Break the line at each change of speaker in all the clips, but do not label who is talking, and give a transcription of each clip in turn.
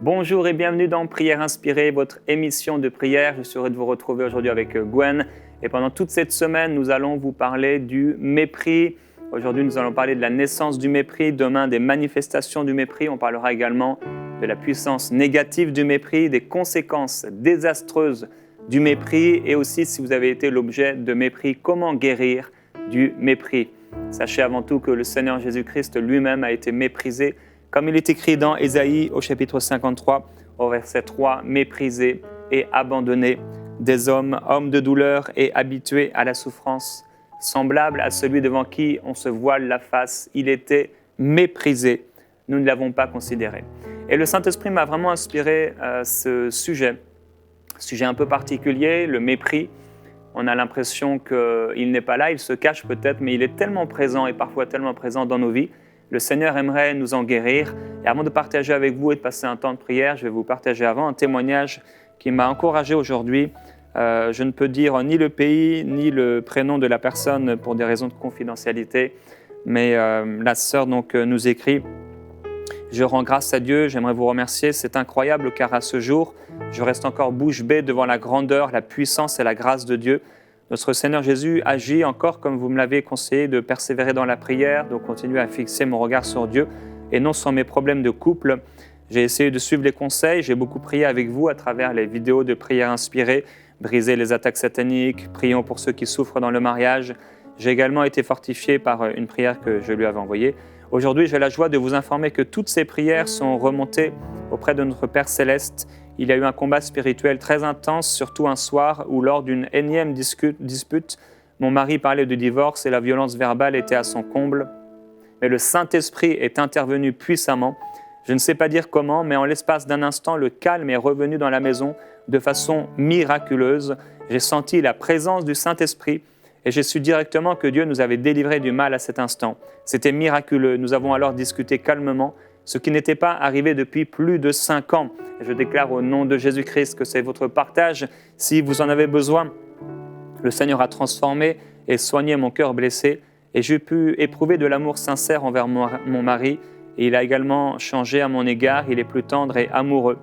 Bonjour et bienvenue dans Prière Inspirée, votre émission de prière. Je suis heureux de vous retrouver aujourd'hui avec Gwen. Et pendant toute cette semaine, nous allons vous parler du mépris. Aujourd'hui, nous allons parler de la naissance du mépris. Demain, des manifestations du mépris. On parlera également de la puissance négative du mépris, des conséquences désastreuses du mépris et aussi, si vous avez été l'objet de mépris, comment guérir du mépris. Sachez avant tout que le Seigneur Jésus-Christ lui-même a été méprisé. Comme il est écrit dans Ésaïe au chapitre 53, au verset 3, « Méprisé et abandonné des hommes, hommes de douleur et habitués à la souffrance, semblable à celui devant qui on se voile la face. Il était méprisé, nous ne l'avons pas considéré. » Et le Saint-Esprit m'a vraiment inspiré ce sujet un peu particulier, le mépris. On a l'impression qu'il n'est pas là, il se cache peut-être, mais il est tellement présent et parfois tellement présent dans nos vies. Le Seigneur aimerait nous en guérir. Et avant de partager avec vous et de passer un temps de prière, je vais vous partager avant un témoignage qui m'a encouragé aujourd'hui. Je ne peux dire ni le pays, ni le prénom de la personne pour des raisons de confidentialité, mais la sœur nous écrit « Je rends grâce à Dieu, j'aimerais vous remercier. C'est incroyable car à ce jour, je reste encore bouche bée devant la grandeur, la puissance et la grâce de Dieu. Notre Seigneur Jésus agit encore comme vous me l'avez conseillé de persévérer dans la prière, de continuer à fixer mon regard sur Dieu et non sur mes problèmes de couple. J'ai essayé de suivre les conseils, j'ai beaucoup prié avec vous à travers les vidéos de prière inspirées, briser les attaques sataniques, prions pour ceux qui souffrent dans le mariage. J'ai également été fortifié par une prière que je lui avais envoyée. Aujourd'hui, j'ai la joie de vous informer que toutes ces prières sont remontées auprès de notre Père Céleste. Il y a eu un combat spirituel très intense, surtout un soir où lors d'une énième dispute, mon mari parlait de divorce et la violence verbale était à son comble. Mais le Saint-Esprit est intervenu puissamment. Je ne sais pas dire comment, mais en l'espace d'un instant, le calme est revenu dans la maison de façon miraculeuse. J'ai senti la présence du Saint-Esprit et j'ai su directement que Dieu nous avait délivrés du mal à cet instant. C'était miraculeux. Nous avons alors discuté calmement, ce qui n'était pas arrivé depuis plus de 5 ans. Et je déclare au nom de Jésus-Christ que c'est votre partage. Si vous en avez besoin, le Seigneur a transformé et soigné mon cœur blessé et j'ai pu éprouver de l'amour sincère envers mon mari. Et il a également changé à mon égard, il est plus tendre et amoureux.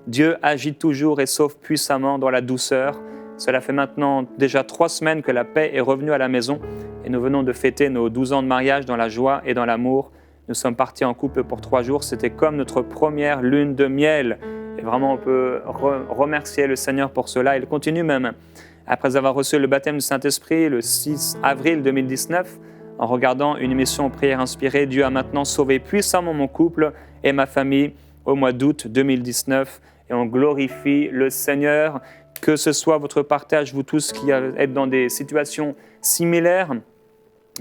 Dieu agit toujours et sauve puissamment dans la douceur. Cela fait maintenant déjà 3 semaines que la paix est revenue à la maison et nous venons de fêter nos 12 ans de mariage dans la joie et dans l'amour. Nous sommes partis en couple pour 3 jours, c'était comme notre première lune de miel. Et vraiment, on peut remercier le Seigneur pour cela. Il continue même. Après avoir reçu le baptême du Saint-Esprit le 6 avril 2019, en regardant une émission Prière Inspirée, Dieu a maintenant sauvé puissamment mon couple et ma famille au mois d'août 2019. Et on glorifie le Seigneur. Que ce soit votre partage, vous tous qui êtes dans des situations similaires,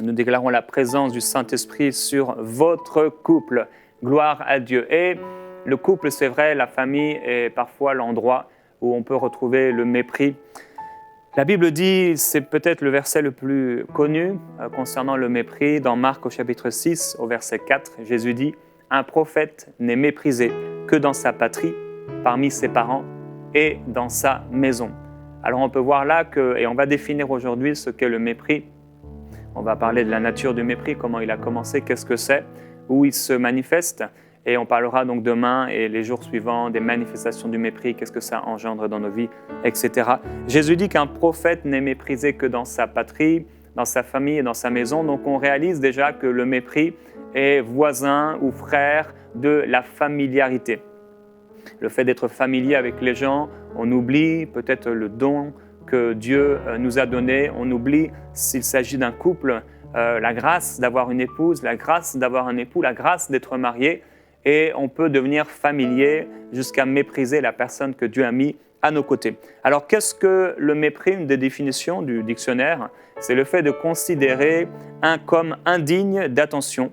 nous déclarons la présence du Saint-Esprit sur votre couple. Gloire à Dieu. Et le couple, c'est vrai, la famille est parfois l'endroit où on peut retrouver le mépris. La Bible dit, c'est peut-être le verset le plus connu concernant le mépris, dans Marc au chapitre 6, au verset 4, Jésus dit « Un prophète n'est méprisé que dans sa patrie, parmi ses parents et dans sa maison. » Alors on peut voir là et on va définir aujourd'hui ce qu'est le mépris. On va parler de la nature du mépris, comment il a commencé, qu'est-ce que c'est, où il se manifeste. Et on parlera donc demain et les jours suivants des manifestations du mépris, qu'est-ce que ça engendre dans nos vies, etc. Jésus dit qu'un prophète n'est méprisé que dans sa patrie, dans sa famille et dans sa maison. Donc on réalise déjà que le mépris est voisin ou frère de la familiarité. Le fait d'être familier avec les gens, on oublie peut-être le don que Dieu nous a donné. On oublie, s'il s'agit d'un couple, la grâce d'avoir une épouse, la grâce d'avoir un époux, la grâce d'être marié. Et on peut devenir familier jusqu'à mépriser la personne que Dieu a mis à nos côtés. Alors, qu'est-ce que le mépris? Une des définitions du dictionnaire, c'est le fait de considérer un comme indigne d'attention.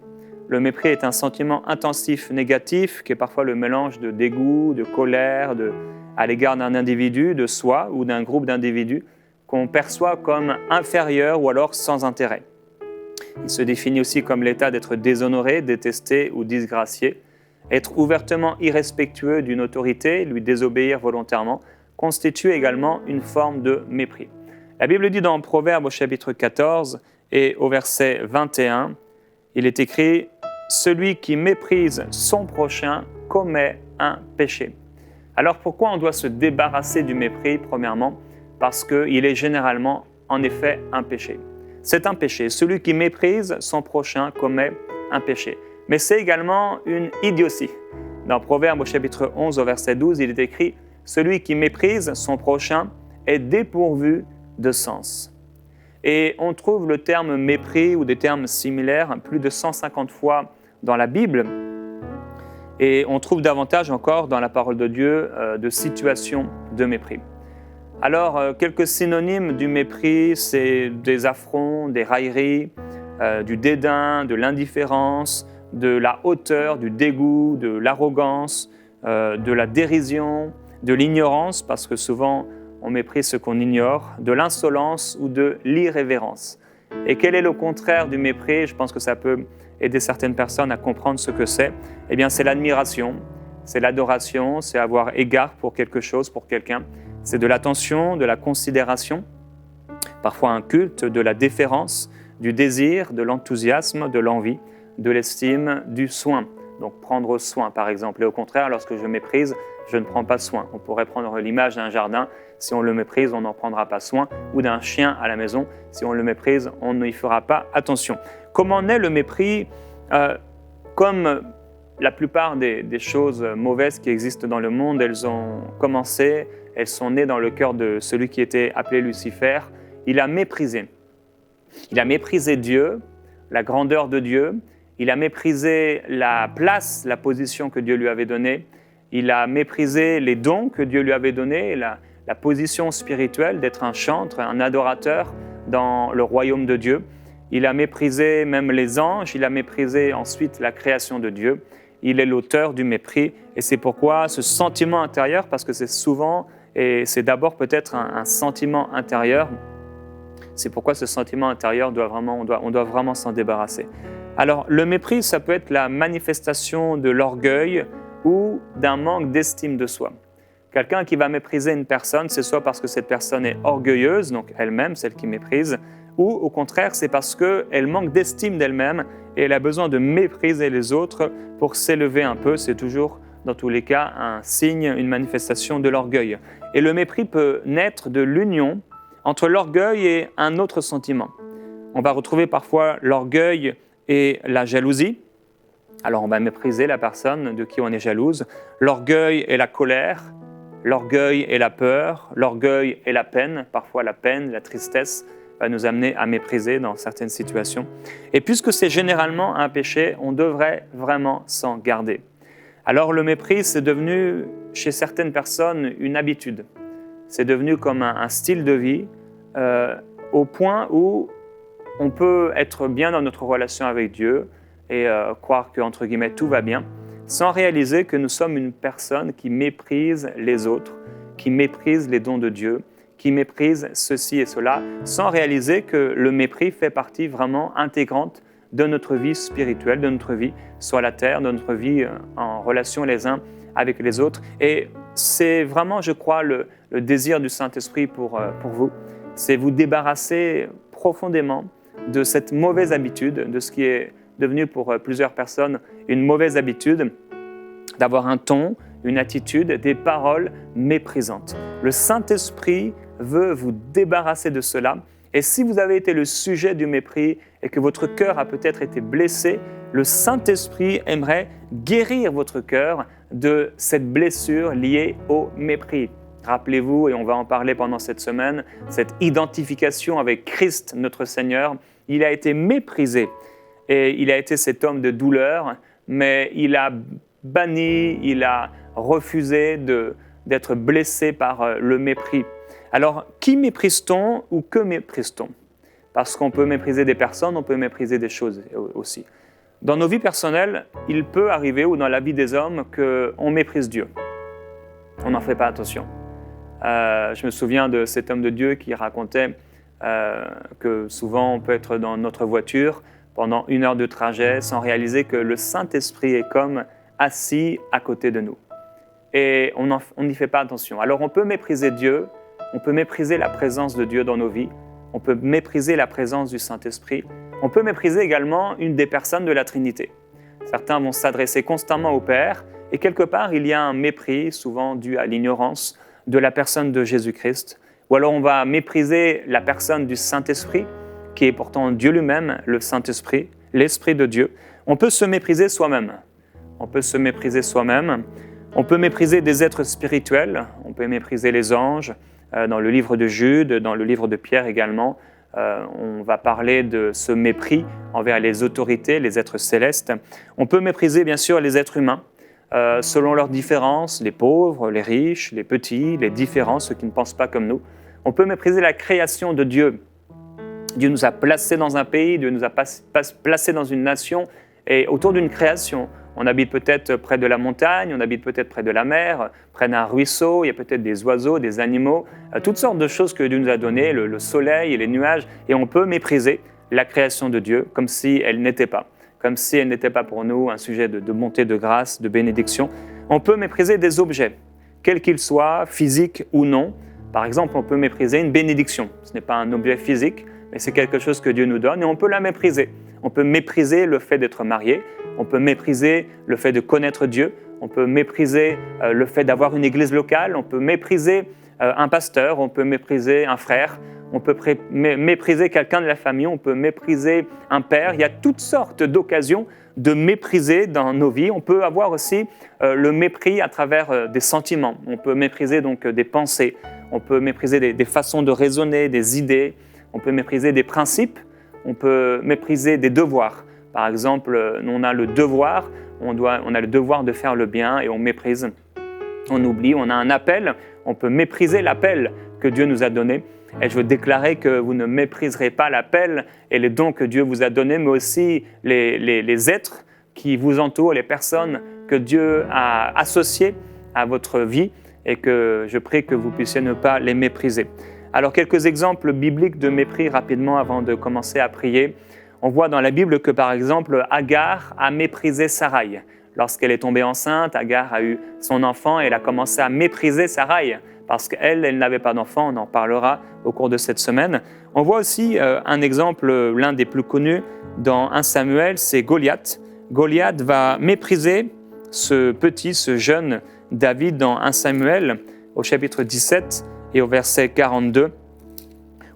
Le mépris est un sentiment intensif négatif qui est parfois le mélange de dégoût, de colère à l'égard d'un individu, de soi ou d'un groupe d'individus qu'on perçoit comme inférieur ou alors sans intérêt. Il se définit aussi comme l'état d'être déshonoré, détesté ou disgracié. Être ouvertement irrespectueux d'une autorité, lui désobéir volontairement, constitue également une forme de mépris. La Bible dit dans Proverbe au chapitre 14 et au verset 21, il est écrit « Celui qui méprise son prochain commet un péché. Alors pourquoi on doit se débarrasser du mépris? Premièrement, parce qu'il est généralement, en effet, un péché. C'est un péché. Celui qui méprise son prochain commet un péché. Mais c'est également une idiotie. Dans Proverbes au chapitre 11 au verset 12, il est écrit « Celui qui méprise son prochain est dépourvu de sens ». Et on trouve le terme mépris ou des termes similaires plus de 150 fois dans la Bible. Et on trouve davantage encore dans la parole de Dieu de situations de mépris. Alors, quelques synonymes du mépris, c'est des affronts, des railleries, du dédain, de l'indifférence, de la hauteur, du dégoût, de l'arrogance, de la dérision, de l'ignorance, parce que souvent on méprise ce qu'on ignore, de l'insolence ou de l'irrévérence. Et quel est le contraire du mépris? Je pense que ça peut aider certaines personnes à comprendre ce que c'est. Eh bien, c'est l'admiration, c'est l'adoration, c'est avoir égard pour quelque chose, pour quelqu'un. C'est de l'attention, de la considération, parfois un culte, de la déférence, du désir, de l'enthousiasme, de l'envie, de l'estime, du soin. Donc prendre soin, par exemple. Et au contraire, lorsque je méprise, je ne prends pas soin. On pourrait prendre l'image d'un jardin. Si on le méprise, on n'en prendra pas soin. Ou d'un chien à la maison. Si on le méprise, on n'y fera pas attention. Comment naît le mépris? Comme la plupart des choses mauvaises qui existent dans le monde, elles ont commencé, elles sont nées dans le cœur de celui qui était appelé Lucifer. Il a méprisé. Il a méprisé Dieu, la grandeur de Dieu. Il a méprisé la place, la position que Dieu lui avait donnée. Il a méprisé les dons que Dieu lui avait donnés, la position spirituelle d'être un chantre, un adorateur dans le royaume de Dieu. Il a méprisé même les anges, il a méprisé ensuite la création de Dieu. Il est l'auteur du mépris et c'est pourquoi ce sentiment intérieur, parce que c'est souvent et c'est d'abord peut-être un sentiment intérieur, c'est pourquoi ce sentiment intérieur on doit vraiment s'en débarrasser. Alors le mépris, ça peut être la manifestation de l'orgueil ou d'un manque d'estime de soi. Quelqu'un qui va mépriser une personne, c'est soit parce que cette personne est orgueilleuse, donc elle-même, celle qui méprise, ou au contraire, c'est parce qu'elle manque d'estime d'elle-même et elle a besoin de mépriser les autres pour s'élever un peu. C'est toujours, dans tous les cas, un signe, une manifestation de l'orgueil. Et le mépris peut naître de l'union entre l'orgueil et un autre sentiment. On va retrouver parfois l'orgueil et la jalousie. Alors on va mépriser la personne de qui on est jalouse. L'orgueil et la colère, l'orgueil et la peur, l'orgueil et la peine, parfois la peine, la tristesse, va nous amener à mépriser dans certaines situations. Et puisque c'est généralement un péché, on devrait vraiment s'en garder. Alors le mépris, c'est devenu chez certaines personnes une habitude. C'est devenu comme un style de vie au point où on peut être bien dans notre relation avec Dieu et croire que, entre guillemets, tout va bien, sans réaliser que nous sommes une personne qui méprise les autres, qui méprise les dons de Dieu, qui méprise ceci et cela, sans réaliser que le mépris fait partie vraiment intégrante de notre vie spirituelle, de notre vie sur la terre, de notre vie en relation les uns avec les autres. Et c'est vraiment, je crois, le désir du Saint-Esprit pour vous, c'est vous débarrasser profondément de cette mauvaise habitude, de ce qui est devenu pour plusieurs personnes une mauvaise habitude, d'avoir un ton, une attitude, des paroles méprisantes. Le Saint-Esprit veut vous débarrasser de cela. Et si vous avez été le sujet du mépris et que votre cœur a peut-être été blessé, le Saint-Esprit aimerait guérir votre cœur de cette blessure liée au mépris. Rappelez-vous, et on va en parler pendant cette semaine, cette identification avec Christ, notre Seigneur. Il a été méprisé et il a été cet homme de douleur, mais il a banni, il a refusé d'être blessé par le mépris. Alors, qui méprise-t-on ou que méprise-t-on? Parce qu'on peut mépriser des personnes, on peut mépriser des choses aussi. Dans nos vies personnelles, il peut arriver, ou dans la vie des hommes, qu'on méprise Dieu. On n'en fait pas attention. Je me souviens de cet homme de Dieu qui racontait que souvent on peut être dans notre voiture pendant 1 heure de trajet sans réaliser que le Saint-Esprit est comme assis à côté de nous. Et on n'y fait pas attention. Alors on peut mépriser Dieu, on peut mépriser la présence de Dieu dans nos vies, on peut mépriser la présence du Saint-Esprit, on peut mépriser également une des personnes de la Trinité. Certains vont s'adresser constamment au Père Et quelque part, il y a un mépris, souvent dû à l'ignorance de la personne de Jésus-Christ. Ou alors on va mépriser la personne du Saint-Esprit, qui est pourtant Dieu lui-même, le Saint-Esprit, l'Esprit de Dieu. On peut se mépriser soi-même. On peut se mépriser soi-même. On peut mépriser des êtres spirituels. On peut mépriser les anges. Dans le livre de Jude, dans le livre de Pierre également, on va parler de ce mépris envers les autorités, les êtres célestes. On peut mépriser bien sûr les êtres humains, selon leurs différences, les pauvres, les riches, les petits, les différents, ceux qui ne pensent pas comme nous. On peut mépriser la création de Dieu. Dieu nous a placés dans un pays, Dieu nous a placés dans une nation et autour d'une création. On habite peut-être près de la montagne, on habite peut-être près de la mer, près d'un ruisseau, il y a peut-être des oiseaux, des animaux, toutes sortes de choses que Dieu nous a données, le soleil et les nuages, et on peut mépriser la création de Dieu comme si elle n'était pas, comme si elle n'était pas pour nous un sujet de bonté, de grâce, de bénédiction. On peut mépriser des objets, quels qu'ils soient, physiques ou non. Par exemple, on peut mépriser une bénédiction. Ce n'est pas un objet physique, mais c'est quelque chose que Dieu nous donne et on peut la mépriser. On peut mépriser le fait d'être marié, on peut mépriser le fait de connaître Dieu, on peut mépriser le fait d'avoir une église locale, on peut mépriser un pasteur, on peut mépriser un frère, on peut mépriser quelqu'un de la famille, on peut mépriser un père. Il y a toutes sortes d'occasions de mépriser dans nos vies. On peut avoir aussi le mépris à travers des sentiments. On peut mépriser donc des pensées, on peut mépriser des façons de raisonner, des idées, on peut mépriser des principes, on peut mépriser des devoirs. Par exemple, on a le devoir, on a le devoir de faire le bien et on méprise, on oublie, on a un appel, on peut mépriser l'appel que Dieu nous a donné. Et je veux déclarer que vous ne mépriserez pas l'appel et les dons que Dieu vous a donnés, mais aussi les êtres qui vous entourent, les personnes que Dieu a associées à votre vie et que je prie que vous puissiez ne pas les mépriser. Alors, quelques exemples bibliques de mépris rapidement avant de commencer à prier. On voit dans la Bible que, par exemple, Agar a méprisé Sarai. Lorsqu'elle est tombée enceinte, Agar a eu son enfant et elle a commencé à mépriser Sarai parce qu'elle n'avait pas d'enfant. On en parlera au cours de cette semaine. On voit aussi un exemple, l'un des plus connus dans 1 Samuel, c'est Goliath. Goliath va mépriser ce jeune David dans 1 Samuel au chapitre 17 et au verset 42.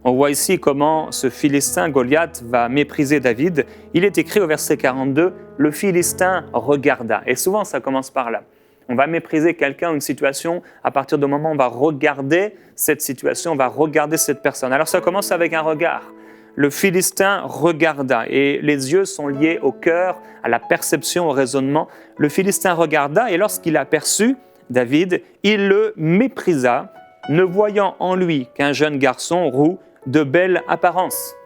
On voit ici comment ce Philistin, Goliath, va mépriser David. Il est écrit au verset 42, « Le Philistin regarda ». Et souvent, ça commence par là. On va mépriser quelqu'un, une situation, à partir du moment où on va regarder cette situation, on va regarder cette personne. Alors ça commence avec un regard. Le Philistin regarda, et les yeux sont liés au cœur, à la perception, au raisonnement. Le Philistin regarda, et lorsqu'il aperçut David, il le méprisa, ne voyant en lui qu'un jeune garçon roux de belle apparence.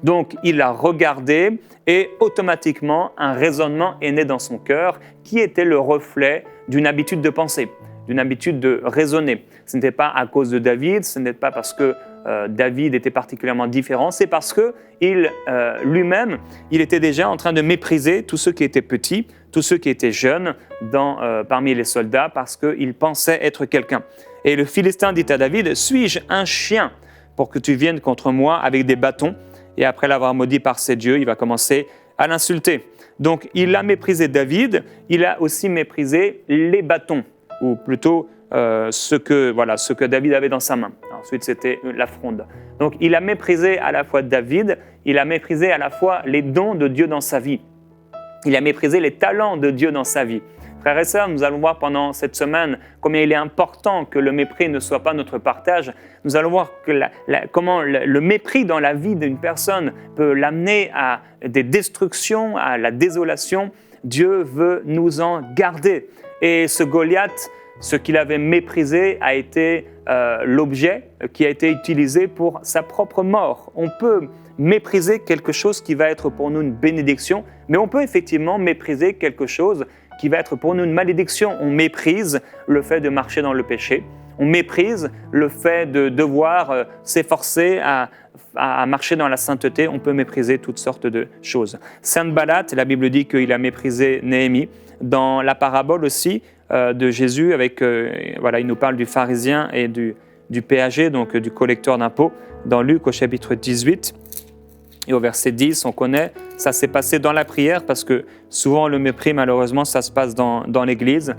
Donc, il a regardé et automatiquement, un raisonnement est né dans son cœur qui était le reflet d'une habitude de penser, d'une habitude de raisonner. Ce n'était pas à cause de David, ce n'était pas parce que David était particulièrement différent, c'est parce que lui-même, il était déjà en train de mépriser tous ceux qui étaient petits, tous ceux qui étaient jeunes parmi les soldats parce qu'il pensait être quelqu'un. Et le Philistin dit à David, « Suis-je un chien pour que tu viennes contre moi avec des bâtons ?» Et après l'avoir maudit par ses dieux, il va commencer à l'insulter. Donc, il a méprisé David, il a aussi méprisé les bâtons, ou plutôt ce que David avait dans sa main. Ensuite, c'était la fronde. Donc, il a méprisé à la fois David, il a méprisé à la fois les dons de Dieu dans sa vie. Il a méprisé les talents de Dieu dans sa vie. Frères et sœurs, nous allons voir pendant cette semaine combien il est important que le mépris ne soit pas notre partage. Nous allons voir comment le mépris dans la vie d'une personne peut l'amener à des destructions, à la désolation. Dieu veut nous en garder. Et ce Goliath, ce qu'il avait méprisé a été l'objet qui a été utilisé pour sa propre mort. On peut mépriser quelque chose qui va être pour nous une bénédiction, mais on peut effectivement mépriser quelque chose qui va être pour nous une malédiction. On méprise le fait de marcher dans le péché. On méprise le fait de devoir s'efforcer à marcher dans la sainteté. On peut mépriser toutes sortes de choses. Sanballat, la Bible dit qu'il a méprisé Néhémie. Dans la parabole aussi de Jésus, il nous parle du pharisien et du péager, donc du collecteur d'impôts, dans Luc au chapitre 18. Et au verset 10, on connaît, ça s'est passé dans la prière parce que souvent le mépris, malheureusement, ça se passe dans l'église.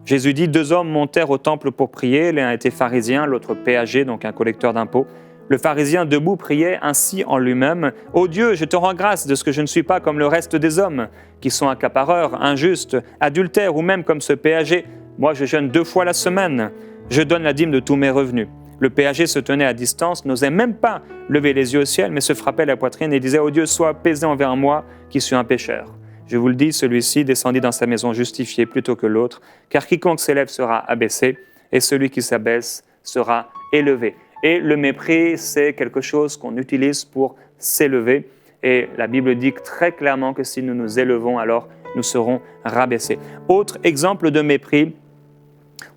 Jésus dit, 2 hommes montèrent au temple pour prier, l'un était pharisien, l'autre péager, donc un collecteur d'impôts. Le pharisien debout priait ainsi en lui-même, « Ô Dieu, je te rends grâce de ce que je ne suis pas comme le reste des hommes, qui sont accapareurs, injustes, adultères ou même comme ce péager. Moi, je jeûne 2 fois la semaine, je donne la dîme de tous mes revenus. » Le péager se tenait à distance, n'osait même pas lever les yeux au ciel, mais se frappait la poitrine et disait « Ô Dieu, sois apaisé envers moi, qui suis un pécheur. » Je vous le dis, celui-ci descendit dans sa maison justifié plutôt que l'autre, car quiconque s'élève sera abaissé, et celui qui s'abaisse sera élevé. Et le mépris, c'est quelque chose qu'on utilise pour s'élever. Et la Bible dit très clairement que si nous nous élevons, alors nous serons rabaissés. Autre exemple de mépris,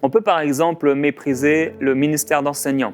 on peut par exemple mépriser le ministère d'enseignant.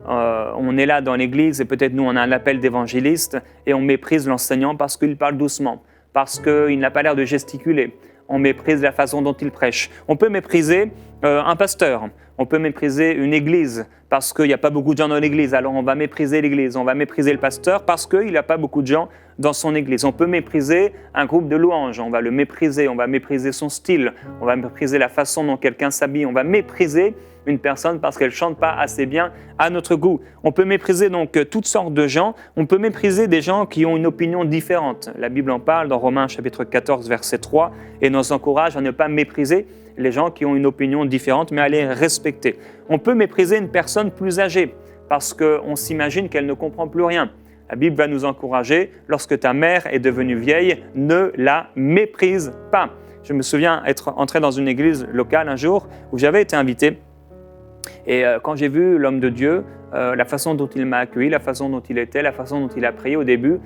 On est là dans l'église et peut-être nous on a un appel d'évangéliste et on méprise l'enseignant parce qu'il parle doucement, parce qu'il n'a pas l'air de gesticuler. On méprise la façon dont il prêche. On peut mépriser un pasteur, on peut mépriser une église parce qu'il n'y a pas beaucoup de gens dans l'église, alors on va mépriser l'église, on va mépriser le pasteur parce qu'il n'y a pas beaucoup de gens dans son église. On peut mépriser un groupe de louanges, on va le mépriser, on va mépriser son style, on va mépriser la façon dont quelqu'un s'habille, on va mépriser une personne parce qu'elle ne chante pas assez bien à notre goût. On peut mépriser donc toutes sortes de gens, on peut mépriser des gens qui ont une opinion différente. La Bible en parle dans Romains chapitre 14 verset 3 et nous encourage à ne pas mépriser les gens qui ont une opinion différente, mais à les respecter. On peut mépriser une personne plus âgée parce qu'on s'imagine qu'elle ne comprend plus rien. La Bible va nous encourager, lorsque ta mère est devenue vieille, ne la méprise pas. Je me souviens être entré dans une église locale un jour où j'avais été invité. Et quand j'ai vu l'homme de Dieu, la façon dont il m'a accueilli, la façon dont il était, la façon dont il a prié au début,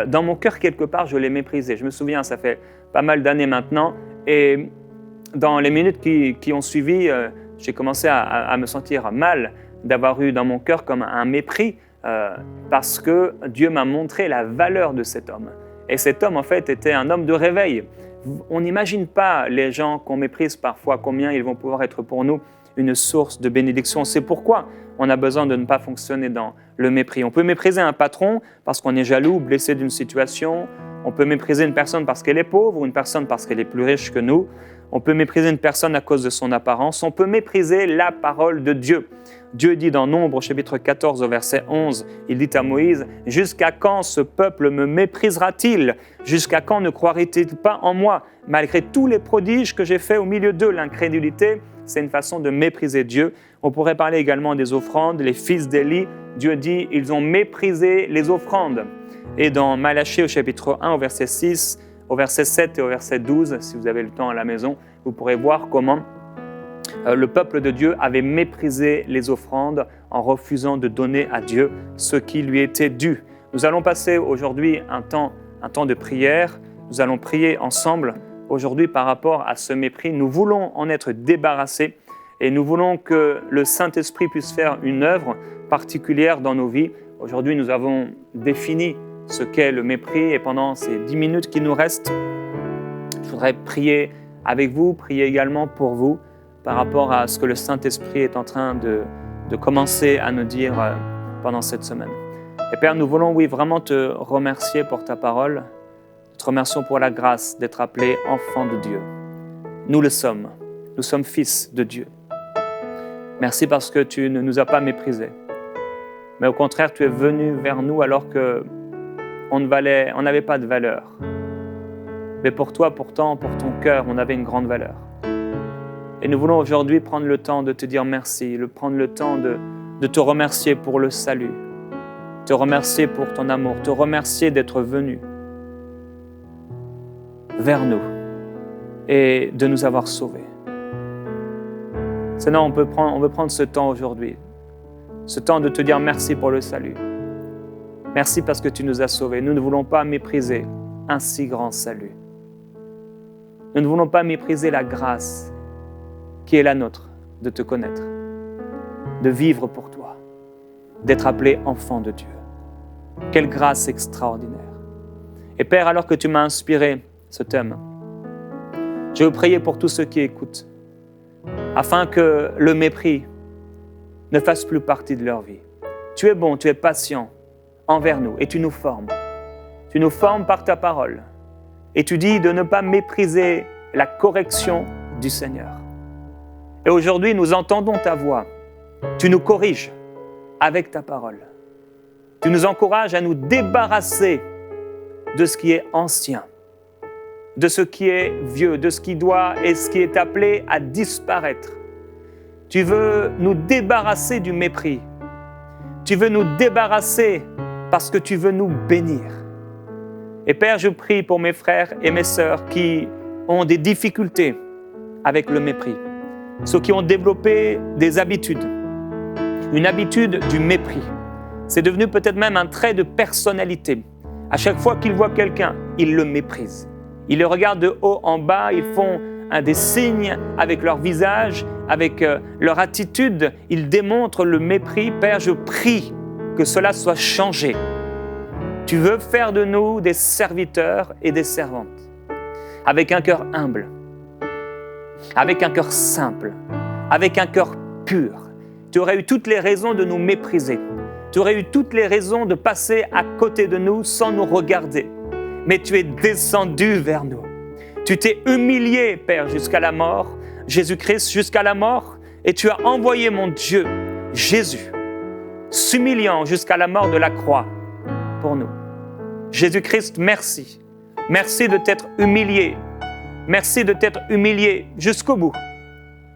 dans mon cœur quelque part, je l'ai méprisé. Je me souviens, ça fait pas mal d'années maintenant. Et dans les minutes qui ont suivi, j'ai commencé à me sentir mal d'avoir eu dans mon cœur comme un mépris parce que Dieu m'a montré la valeur de cet homme. Et cet homme, en fait, était un homme de réveil. On n'imagine pas les gens qu'on méprise parfois, combien ils vont pouvoir être pour nous une source de bénédiction. C'est pourquoi on a besoin de ne pas fonctionner dans le mépris. On peut mépriser un patron parce qu'on est jaloux, blessé d'une situation. On peut mépriser une personne parce qu'elle est pauvre ou une personne parce qu'elle est plus riche que nous. On peut mépriser une personne à cause de son apparence. On peut mépriser la parole de Dieu. Dieu dit dans Nombre, chapitre 14, au verset 11, il dit à Moïse, « Jusqu'à quand ce peuple me méprisera-t-il? Jusqu'à quand ne croirait-il pas en moi? Malgré tous les prodiges que j'ai faits au milieu d'eux, l'incrédulité, c'est une façon de mépriser Dieu. » On pourrait parler également des offrandes. Les fils d'Élie, Dieu dit, ils ont méprisé les offrandes. Et dans Malachie, au chapitre 1, au verset 6, au verset 7 et au verset 12, si vous avez le temps à la maison, vous pourrez voir comment le peuple de Dieu avait méprisé les offrandes en refusant de donner à Dieu ce qui lui était dû. Nous allons passer aujourd'hui un temps de prière. Nous allons prier ensemble aujourd'hui par rapport à ce mépris. Nous voulons en être débarrassés et nous voulons que le Saint-Esprit puisse faire une œuvre particulière dans nos vies. Aujourd'hui, nous avons défini ce qu'est le mépris et pendant ces 10 minutes qui nous restent, je voudrais prier avec vous, prier également pour vous par rapport à ce que le Saint-Esprit est en train de commencer à nous dire pendant cette semaine. Et Père, nous voulons, oui, vraiment te remercier pour ta parole. Nous te remercions pour la grâce d'être appelés enfants de Dieu. Nous le sommes. Nous sommes fils de Dieu. Merci parce que tu ne nous as pas méprisés. Mais au contraire, tu es venu vers nous alors qu'on n'avait pas de valeur. Mais pour toi, pourtant, pour ton cœur, on avait une grande valeur. Et nous voulons aujourd'hui prendre le temps de te dire merci, prendre le temps de te remercier pour le salut, te remercier pour ton amour, te remercier d'être venu vers nous et de nous avoir sauvés. Seigneur, on veut prendre ce temps aujourd'hui, ce temps de te dire merci pour le salut. Merci parce que tu nous as sauvés. Nous ne voulons pas mépriser un si grand salut. Nous ne voulons pas mépriser la grâce qui est la nôtre de te connaître, de vivre pour toi, d'être appelé enfant de Dieu. Quelle grâce extraordinaire. Et Père, alors que tu m'as inspiré ce thème, je veux prier pour tous ceux qui écoutent, afin que le mépris ne fasse plus partie de leur vie. Tu es bon, tu es patient envers nous et tu nous formes. Tu nous formes par ta parole. Et tu dis de ne pas mépriser la correction du Seigneur. Et aujourd'hui, nous entendons ta voix. Tu nous corriges avec ta parole. Tu nous encourages à nous débarrasser de ce qui est ancien, de ce qui est vieux, de ce qui doit et ce qui est appelé à disparaître. Tu veux nous débarrasser du mépris. Tu veux nous débarrasser parce que tu veux nous bénir. Et Père, je prie pour mes frères et mes sœurs qui ont des difficultés avec le mépris. Ceux qui ont développé des habitudes. Une habitude du mépris. C'est devenu peut-être même un trait de personnalité. À chaque fois qu'ils voient quelqu'un, ils le méprisent. Ils le regardent de haut en bas, ils font des signes avec leur visage, avec leur attitude. Ils démontrent le mépris. Père, je prie que cela soit changé. Tu veux faire de nous des serviteurs et des servantes, avec un cœur humble, avec un cœur simple, avec un cœur pur. Tu aurais eu toutes les raisons de nous mépriser. Tu aurais eu toutes les raisons de passer à côté de nous sans nous regarder. Mais tu es descendu vers nous. Tu t'es humilié, Père, jusqu'à la mort, Jésus-Christ jusqu'à la mort, et tu as envoyé mon Dieu, Jésus, s'humiliant jusqu'à la mort de la croix pour nous. Jésus-Christ, merci. Merci de t'être humilié. Merci de t'être humilié jusqu'au bout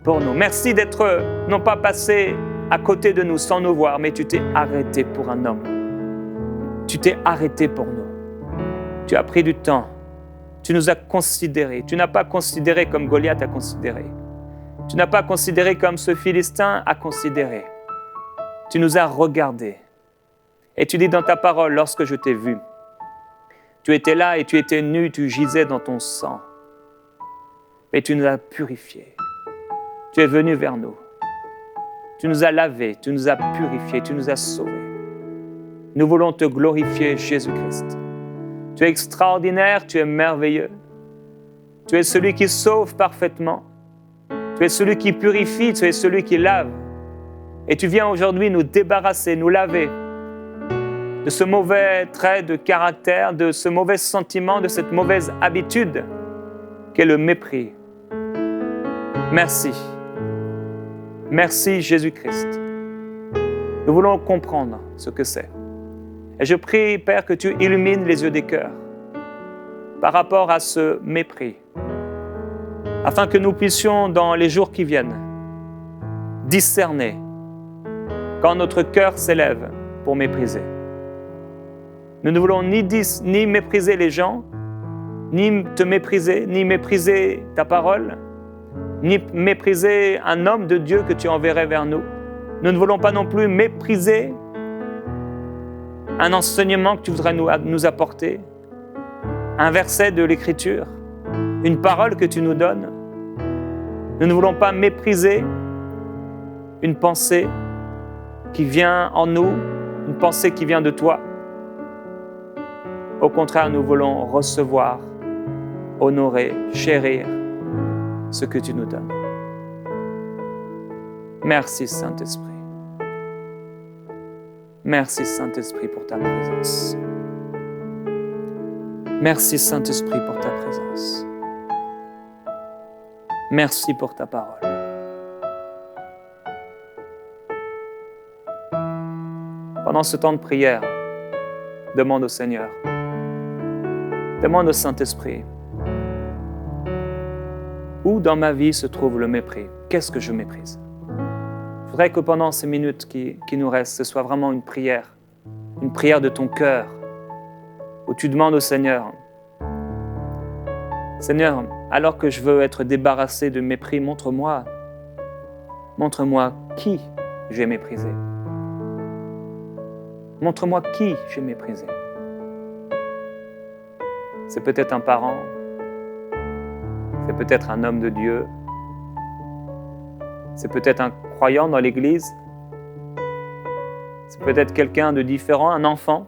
pour nous. Merci d'être non pas passé à côté de nous sans nous voir, mais tu t'es arrêté pour un homme. Tu t'es arrêté pour nous. Tu as pris du temps. Tu nous as considérés. Tu n'as pas considéré comme Goliath a considéré. Tu n'as pas considéré comme ce Philistin a considéré. Tu nous as regardés. Et tu dis dans ta parole, lorsque je t'ai vu, tu étais là et tu étais nu, tu gisais dans ton sang. Mais tu nous as purifiés. Tu es venu vers nous. Tu nous as lavés, tu nous as purifiés, tu nous as sauvés. Nous voulons te glorifier, Jésus-Christ. Tu es extraordinaire, tu es merveilleux. Tu es celui qui sauve parfaitement. Tu es celui qui purifie, tu es celui qui lave. Et tu viens aujourd'hui nous débarrasser, nous laver de ce mauvais trait de caractère, de ce mauvais sentiment, de cette mauvaise habitude qu'est le mépris. Merci. Merci Jésus-Christ. Nous voulons comprendre ce que c'est. Et je prie, Père, que tu illumines les yeux des cœurs par rapport à ce mépris, afin que nous puissions, dans les jours qui viennent, discerner quand notre cœur s'élève pour mépriser. Nous ne voulons ni mépriser les gens, ni te mépriser, ni mépriser ta parole, ni mépriser un homme de Dieu que tu enverrais vers nous. Nous ne voulons pas non plus mépriser un enseignement que tu voudrais nous apporter, un verset de l'Écriture, une parole que tu nous donnes. Nous ne voulons pas mépriser une pensée qui vient en nous, une pensée qui vient de toi. Au contraire, nous voulons recevoir, honorer, chérir ce que tu nous donnes. Merci Saint-Esprit. Merci Saint-Esprit pour ta présence. Merci Saint-Esprit pour ta présence. Merci pour ta parole. Pendant ce temps de prière, demande au Seigneur, demande au Saint-Esprit, où dans ma vie se trouve le mépris? Qu'est-ce que je méprise? Je voudrais que pendant ces minutes qui nous restent, ce soit vraiment une prière de ton cœur, où tu demandes au Seigneur, Seigneur, alors que je veux être débarrassé de mépris, montre-moi qui j'ai méprisé. Montre-moi qui j'ai méprisé. C'est peut-être un parent, c'est peut-être un homme de Dieu, c'est peut-être un croyant dans l'Église, c'est peut-être quelqu'un de différent, un enfant,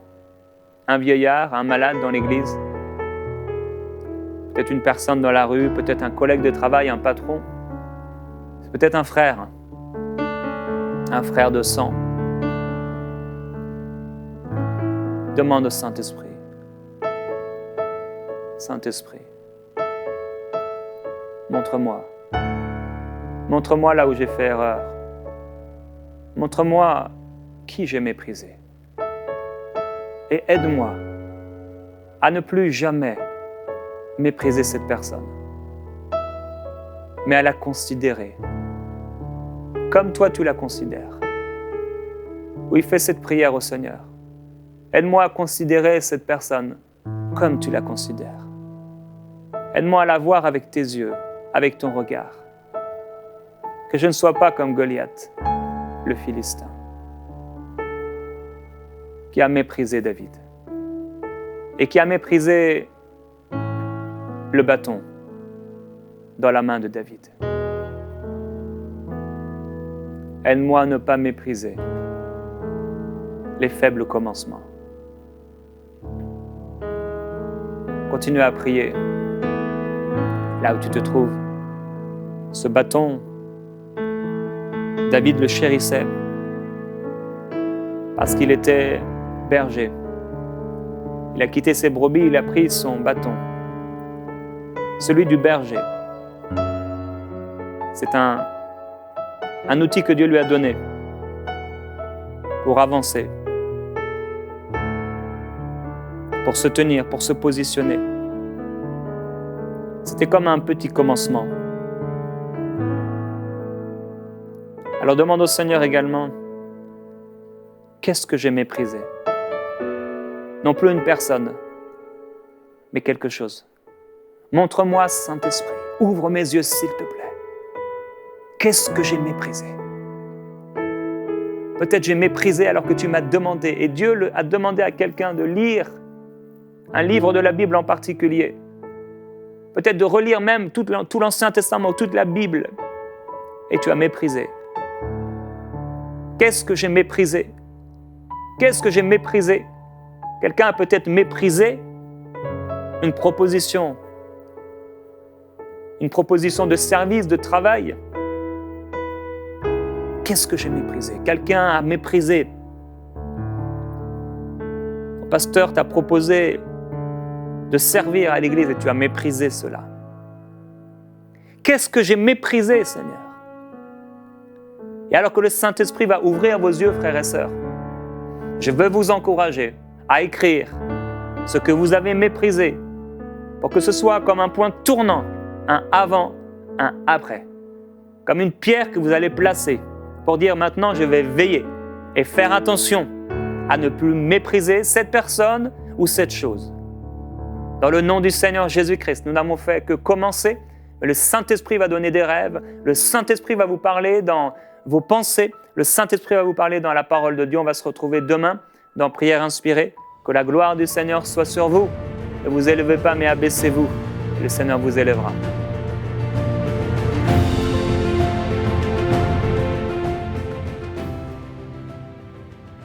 un vieillard, un malade dans l'Église, peut-être une personne dans la rue, peut-être un collègue de travail, un patron, c'est peut-être un frère de sang. Demande au Saint-Esprit, Saint-Esprit, montre-moi. Montre-moi là où j'ai fait erreur. Montre-moi qui j'ai méprisé. Et aide-moi à ne plus jamais mépriser cette personne, mais à la considérer comme toi tu la considères. Oui, fais cette prière au Seigneur. Aide-moi à considérer cette personne comme tu la considères. Aide-moi à la voir avec tes yeux, avec ton regard. Que je ne sois pas comme Goliath, le Philistin, qui a méprisé David et qui a méprisé le bâton dans la main de David. Aide-moi à ne pas mépriser les faibles commencements. Continue à prier là où tu te trouves. Ce bâton, David le chérissait parce qu'il était berger. Il a quitté ses brebis, il a pris son bâton, celui du berger. C'est un outil que Dieu lui a donné pour avancer, pour se tenir, pour se positionner. C'était comme un petit commencement. Alors demande au Seigneur également, qu'est-ce que j'ai méprisé? Non plus une personne, mais quelque chose. Montre-moi, Saint-Esprit, ouvre mes yeux s'il te plaît. Qu'est-ce que j'ai méprisé? Peut-être j'ai méprisé alors que tu m'as demandé, et Dieu a demandé à quelqu'un de lire un livre de la Bible en particulier. Peut-être de relire même tout l'Ancien Testament, toute la Bible, et tu as méprisé. Qu'est-ce que j'ai méprisé? Qu'est-ce que j'ai méprisé? Quelqu'un a peut-être méprisé une proposition de service, de travail. Qu'est-ce que j'ai méprisé? Quelqu'un a méprisé. Ton pasteur t'a proposé de servir à l'église et tu as méprisé cela. Qu'est-ce que j'ai méprisé, Seigneur? Et alors que le Saint-Esprit va ouvrir vos yeux, frères et sœurs, je veux vous encourager à écrire ce que vous avez méprisé pour que ce soit comme un point tournant, un avant, un après. Comme une pierre que vous allez placer pour dire maintenant je vais veiller et faire attention à ne plus mépriser cette personne ou cette chose. Dans le nom du Seigneur Jésus-Christ, nous n'avons fait que commencer. Le Saint-Esprit va donner des rêves, le Saint-Esprit va vous parler dans vos pensées, le Saint-Esprit va vous parler dans la parole de Dieu. On va se retrouver demain dans Prière inspirée. Que la gloire du Seigneur soit sur vous. Ne vous élevez pas, mais abaissez-vous, et le Seigneur vous élèvera.